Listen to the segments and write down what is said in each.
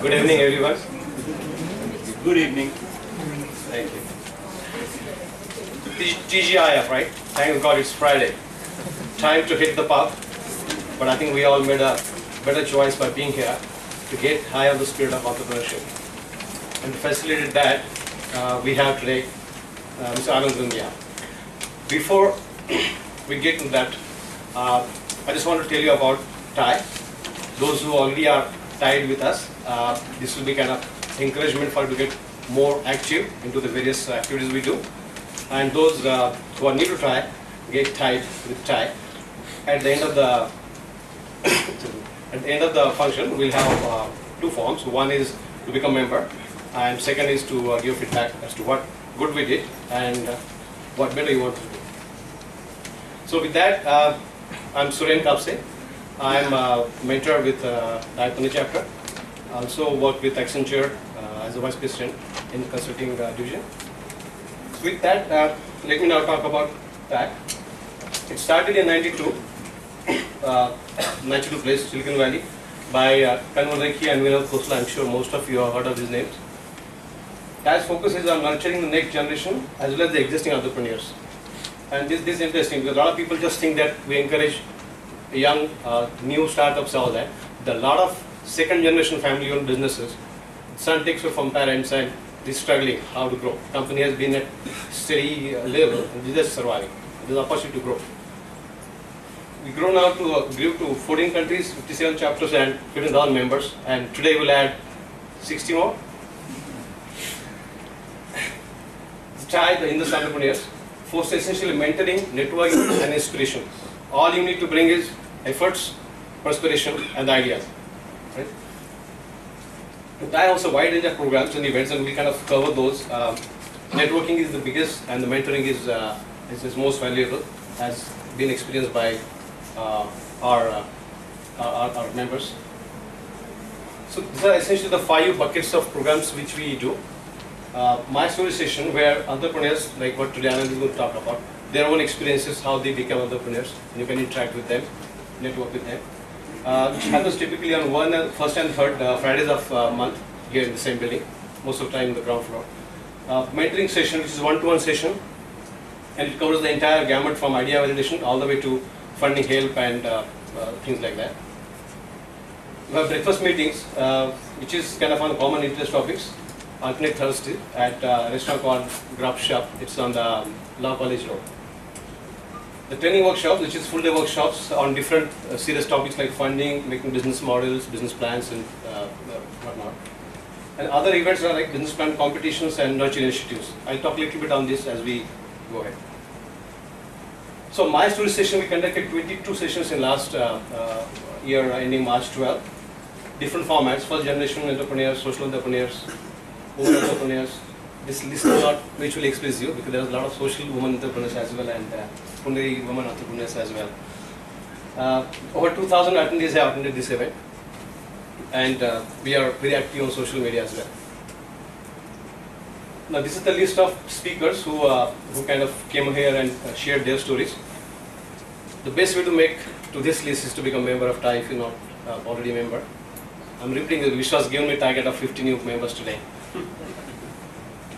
Good evening, everyone. Good evening. Thank you. TGIF, right? Thank God it's Friday. Time to hit the pub. But I think we all made a better choice by being here to get high on the spirit of entrepreneurship. And to facilitate that, we have today Mr. Anand Dungia. Before we get to that, I just want to tell you about TIE. Those who already are tied with us, this will be kind of encouragement for you to get more active into the various activities we do. And those who are new to TIE, get tied with TIE. At the end of the function, we'll have two forms. One is to become a member, and second is to give feedback as to what good we did and what better you want to do. So with that, I'm Suren Kapse. I'm a mentor with TIE Pune chapter. I also work with Accenture as a vice president in consulting division. So with that, let me now talk about TIE. It started in '92. 92 place, Silicon Valley, by Kanwar Rekhi and Vinod Khosla. I'm sure most of you have heard of these names. TIE's focus is on nurturing the next generation as well as the existing entrepreneurs. And this is interesting because a lot of people just think that we encourage young, new startups, all that. There are a lot of second generation family owned businesses. Son takes over from parents and is struggling how to grow. Company has been at steady level and is just surviving. There's an opportunity to grow. We grew to 14 countries, 57 chapters and 15,000 members, and today we'll add 60 more. TIE, the Indus entrepreneurs, for essentially mentoring, networking and inspiration. All you need to bring is efforts, perspiration and ideas. Right? TIE also a wide range of programs and events, and we kind of cover those. Networking is the biggest and the mentoring is most valuable, has been experienced by our members. So these are essentially the 5 buckets of programs which we do. My story session, where entrepreneurs, like what today Anand is going to talk about, their own experiences, how they become entrepreneurs, and you can interact with them, network with them. Which happens typically on first and third Fridays of month here in the same building, most of the time in the ground floor. Mentoring session, which is one-to-one session, and it covers the entire gamut from idea validation all the way to funding help and things like that. We have breakfast meetings, which is kind of on common interest topics, alternate Thursday at a restaurant called Grub Shop. It's on the Law College Road. The training workshops, which is full-day workshops on different serious topics like funding, making business models, business plans, and whatnot. And other events are like business plan competitions and nurture initiatives. I'll talk a little bit on this as we go ahead. So my story session, we conducted 22 sessions in last year ending March 12. Different formats, first generation entrepreneurs, social entrepreneurs, women entrepreneurs. This list is not mutually exclusive because there's a lot of social women entrepreneurs as well and Pune women entrepreneurs as well. Over 2,000 attendees have attended this event, and we are very active on social media as well. Now this is the list of speakers who kind of came here and shared their stories. The best way to make to this list is to become a member of TIE if you're not already a member. I'm repeating that Vishwas given me a target of 50 new members today.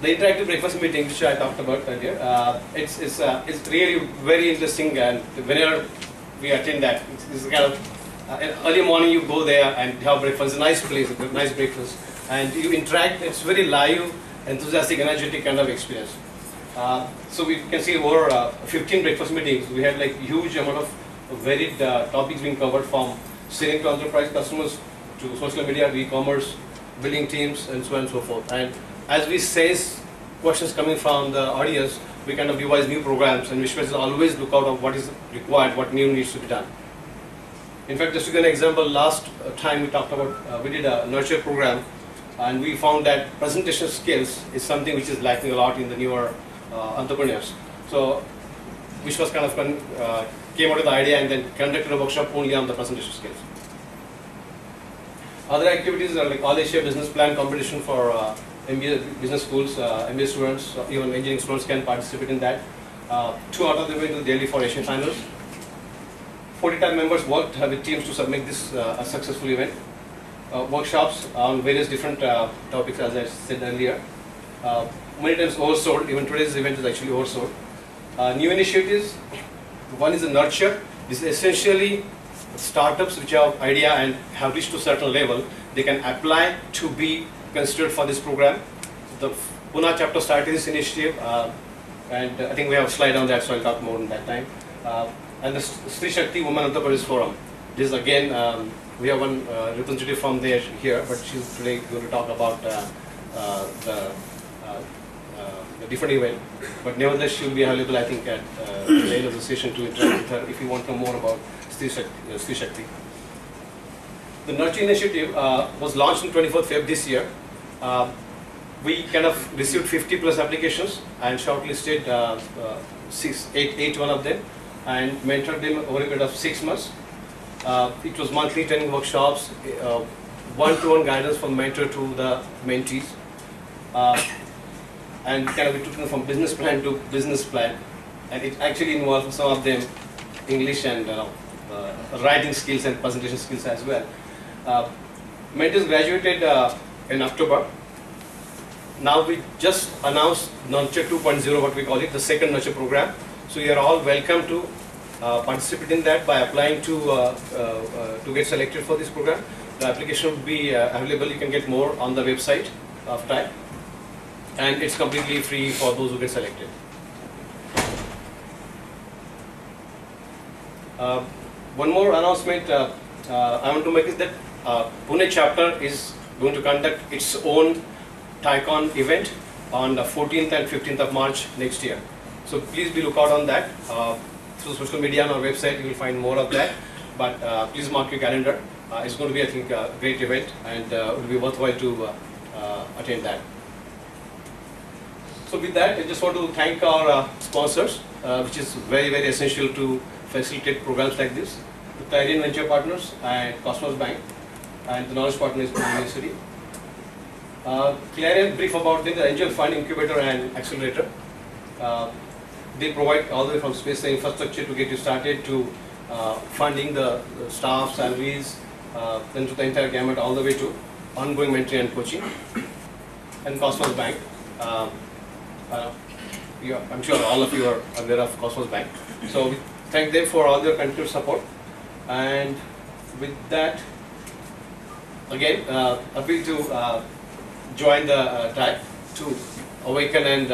The interactive breakfast meeting, which I talked about earlier, it's really very interesting, and whenever we attend that, it's kind of early morning you go there and have breakfast. It's a nice place, a nice breakfast, and you interact. It's very live, enthusiastic, energetic kind of experience. So we can see over 15 breakfast meetings. We had like huge amount of varied topics being covered, from selling to enterprise customers to social media, e-commerce, building teams, and so on and so forth. And as we say questions coming from the audience, we kind of devise new programs, and Vishwas always look out of what is required, what new needs to be done. In fact, just to give an example, last time we talked about, we did a nurture program, and we found that presentation skills is something which is lacking a lot in the newer entrepreneurs. So Vishwas kind of came out with the idea and then conducted a workshop only on the presentation skills. Other activities are like All Asia Business Plan competition for MBA business schools, MBA students, even engineering students can participate in that. 2 out of them went to Delhi for Asian finals. 40 TIE members worked with teams to make this a successful event. workshops on various different topics, as I said earlier. Many times oversold. Even today's event is actually oversold. New initiatives. One is the Nurture. This is essentially startups which have idea and have reached to a certain level. They can apply to be considered for this program. The Pune chapter started this initiative, and I think we have a slide on that, so I'll talk more on that time. And the Stri Shakti Women Entrepreneurs Forum. This is again, we have one representative from there here, but she's today going to talk about the different event. But nevertheless, she will be available, I think, at the end of the session to interact with her if you want to know more about Stri Shakti. The Nurture initiative was launched on 24th Feb this year. We kind of received 50 plus applications and shortlisted 8 one of them and mentored them over a period of 6 months. It was monthly training workshops, one-to-one guidance from mentor to the mentees. And kind of we took them from business plan to business plan, and it actually involved some of them English and writing skills and presentation skills as well. Mentors graduated in October. Now we just announced Nurture 2.0, what we call it, the second Nurture program. So you are all welcome to participate in that by applying to get selected for this program. The application will be available. You can get more on the website of TIE. And it's completely free for those who get selected. One more announcement I want to make is that Pune chapter is going to conduct its own TIECon event on the 14th and 15th of March next year. So please be lookout on that. Through social media and our website, you will find more of that. But please mark your calendar. It's going to be, I think, a great event, and it will be worthwhile to attend that. So with that, I just want to thank our sponsors, which is very, very essential to facilitate programs like this. The Clarion Venture Partners and Cosmos Bank, and the knowledge partner is Pune University. Clarion, brief about them, the angel fund incubator and accelerator. They provide all the way from space and infrastructure to get you started to funding the staff, salaries, then to the entire gamut, all the way to ongoing mentoring and coaching. And Cosmos Bank. I'm sure all of you are aware of Cosmos Bank. So we thank them for all their continued support. And with that, again, appeal to join the TIE to awaken and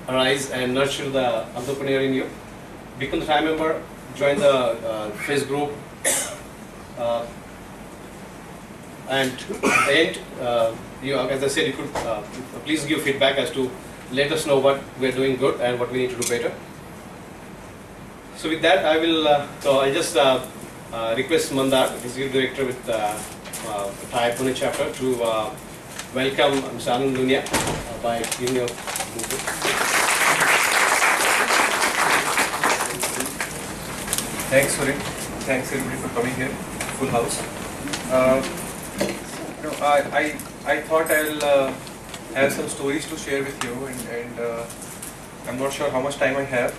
arise and nurture the entrepreneur in you. Become the TIE member, join the face group, and at the end, as I said, you could please give feedback as to let us know what we are doing good and what we need to do better. So with that, I will. So I just request Mandar, Executive Director with TIE Pune chapter, to welcome Mr. Anand Lunia by giving your movement. Thanks, Surin. Thanks everybody for coming here. Full house. I thought I'll have some stories to share with you, and I'm not sure how much time I have.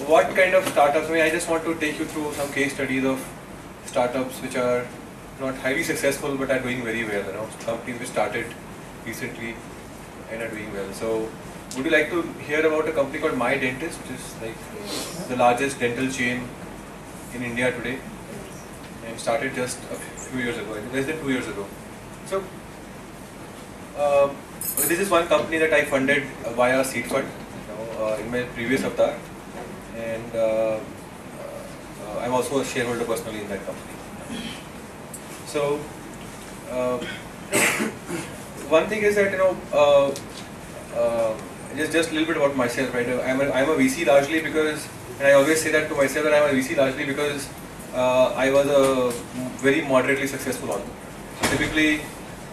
What kind of startups? I mean, I just want to take you through some case studies of startups which are not highly successful but are doing very well. Companies which started recently and are doing well. So, would you like to hear about a company called My Dentist, which is like the largest dental chain in India today, and started just a few years ago, less than 2 years ago. So, this is one company that I funded via seed fund in my previous avatar, and I'm also a shareholder personally in that company. So, one thing is that just a little bit about myself, right? I'm a VC largely because, and I always say that to myself, that I'm a VC largely because I was a very moderately successful one. Typically,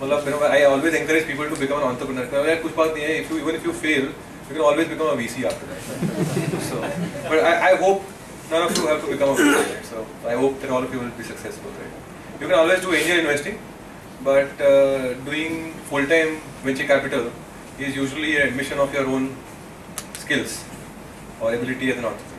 I always encourage people to become an entrepreneur. Even if you fail, you can always become a VC after that. So, but I hope none of you have to become a VC. Right? So I hope that all of you will be successful. Right? You can always do angel investing, but doing full-time venture capital is usually an admission of your own skills or ability as an entrepreneur.